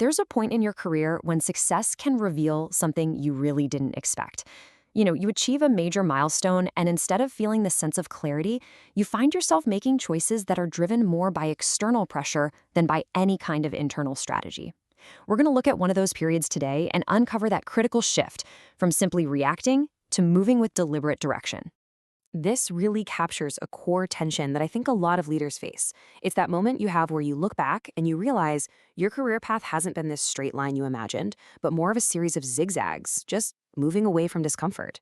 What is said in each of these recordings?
there's a point in your career when success can reveal something you really didn't expect. You achieve a major milestone, and instead of feeling the sense of clarity, you find yourself making choices that are driven more by external pressure than by any kind of internal strategy. We're going to look at one of those periods today and uncover that critical shift from simply reacting to moving with deliberate direction. This really captures a core tension that I think a lot of leaders face. It's that moment you have where you look back and you realize your career path hasn't been this straight line you imagined, but more of a series of zigzags, just moving away from discomfort.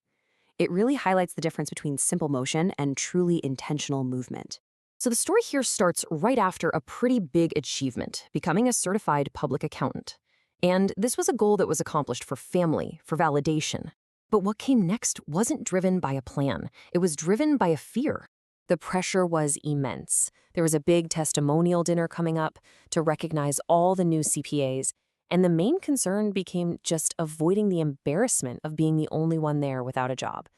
It really highlights the difference between simple motion and truly intentional movement. So the story here starts right after a pretty big achievement, becoming a certified public accountant. And this was a goal that was accomplished for family, for validation. But what came next wasn't driven by a plan. It was driven by a fear. The pressure was immense. There was a big testimonial dinner coming up to recognize all the new CPAs, and the main concern became just avoiding the embarrassment of being the only one there without a job.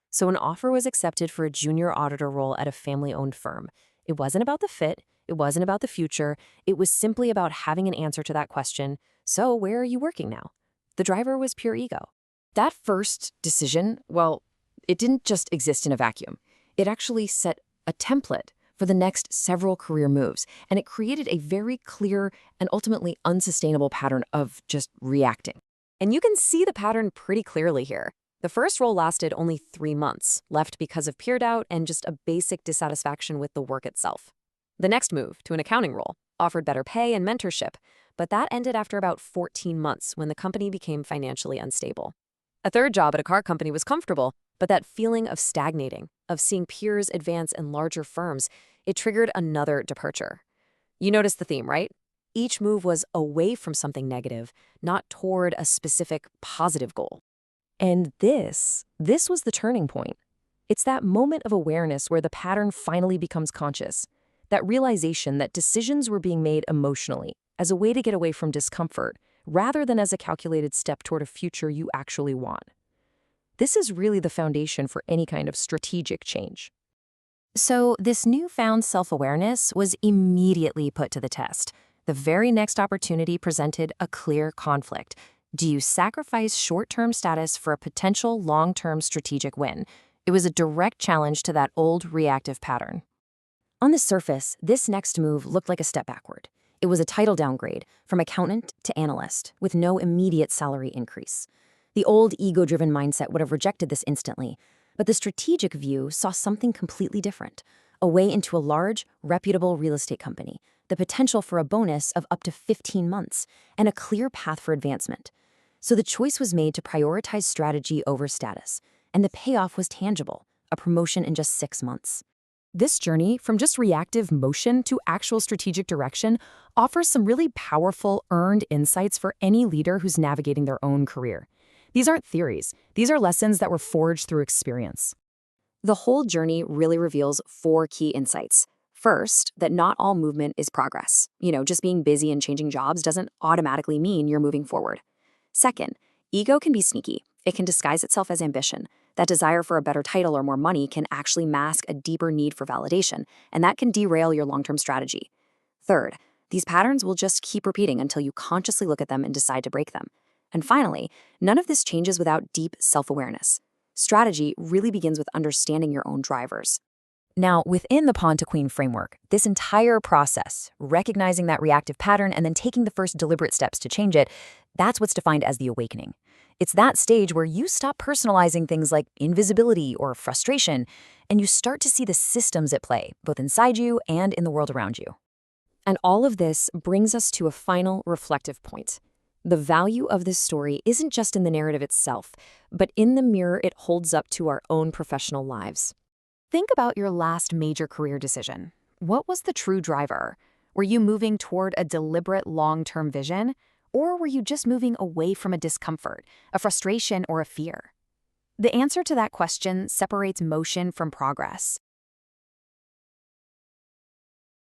So an offer was accepted for a junior auditor role at a family-owned firm. It wasn't about the fit. It wasn't about the future. It was simply about having an answer to that question. So where are you working now? The driver was pure ego. That first decision, well, it didn't just exist in a vacuum. It actually set a template for the next several career moves, and it created a very clear and ultimately unsustainable pattern of just reacting. And you can see the pattern pretty clearly here. The first role lasted only 3 months, left because of peer doubt and just a basic dissatisfaction with the work itself. The next move, to an accounting role, offered better pay and mentorship, but that ended after about 14 months when the company became financially unstable. A third job at a car company was comfortable, but that feeling of stagnating, of seeing peers advance in larger firms, it triggered another departure. You notice the theme, right? Each move was away from something negative, not toward a specific positive goal. And this was the turning point. It's that moment of awareness where the pattern finally becomes conscious, that realization that decisions were being made emotionally as a way to get away from discomfort, rather than as a calculated step toward a future you actually want. This is really the foundation for any kind of strategic change. So this newfound self-awareness was immediately put to the test. The very next opportunity presented a clear conflict. Do you sacrifice short-term status for a potential long-term strategic win? It was a direct challenge to that old reactive pattern. On the surface, this next move looked like a step backward. It was a title downgrade from accountant to analyst with no immediate salary increase. The old ego-driven mindset would have rejected this instantly, but the strategic view saw something completely different, a way into a large, reputable real estate company, the potential for a bonus of up to 15 months, and a clear path for advancement. So the choice was made to prioritize strategy over status, and the payoff was tangible, a promotion in just 6 months. This journey, from just reactive motion to actual strategic direction, offers some really powerful, earned insights for any leader who's navigating their own career. These aren't theories. These are lessons that were forged through experience. The whole journey really reveals 4 key insights. First, that not all movement is progress. Just being busy and changing jobs doesn't automatically mean you're moving forward. Second, ego can be sneaky. It can disguise itself as ambition. That desire for a better title or more money can actually mask a deeper need for validation, and that can derail your long-term strategy. Third, these patterns will just keep repeating until you consciously look at them and decide to break them. And finally, none of this changes without deep self-awareness. Strategy really begins with understanding your own drivers. Now, within the Pawn to Queen framework, this entire process, recognizing that reactive pattern and then taking the first deliberate steps to change it, that's what's defined as the awakening. It's that stage where you stop personalizing things like invisibility or frustration, and you start to see the systems at play, both inside you and in the world around you. And all of this brings us to a final reflective point. The value of this story isn't just in the narrative itself, but in the mirror it holds up to our own professional lives. Think about your last major career decision. What was the true driver? Were you moving toward a deliberate long-term vision? Or were you just moving away from a discomfort, a frustration, or a fear? The answer to that question separates motion from progress.